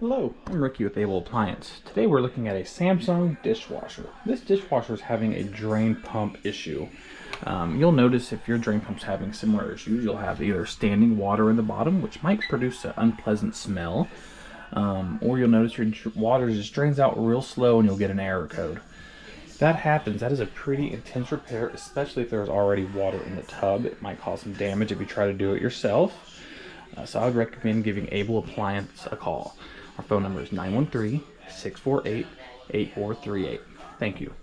Hello, I'm Ricky with Able Appliance. Today we're looking at a Samsung dishwasher. This dishwasher is having a drain pump issue. You'll notice if your drain pump's having similar issues, you'll have either standing water in the bottom, which might produce an unpleasant smell, or you'll notice your water just drains out real slow and you'll get an error code. If that happens, that is a pretty intense repair, especially if there's already water in the tub. It might cause some damage if you try to do it yourself. So I would recommend giving Able Appliance a call. Our phone number is 913-648-8438. Thank you.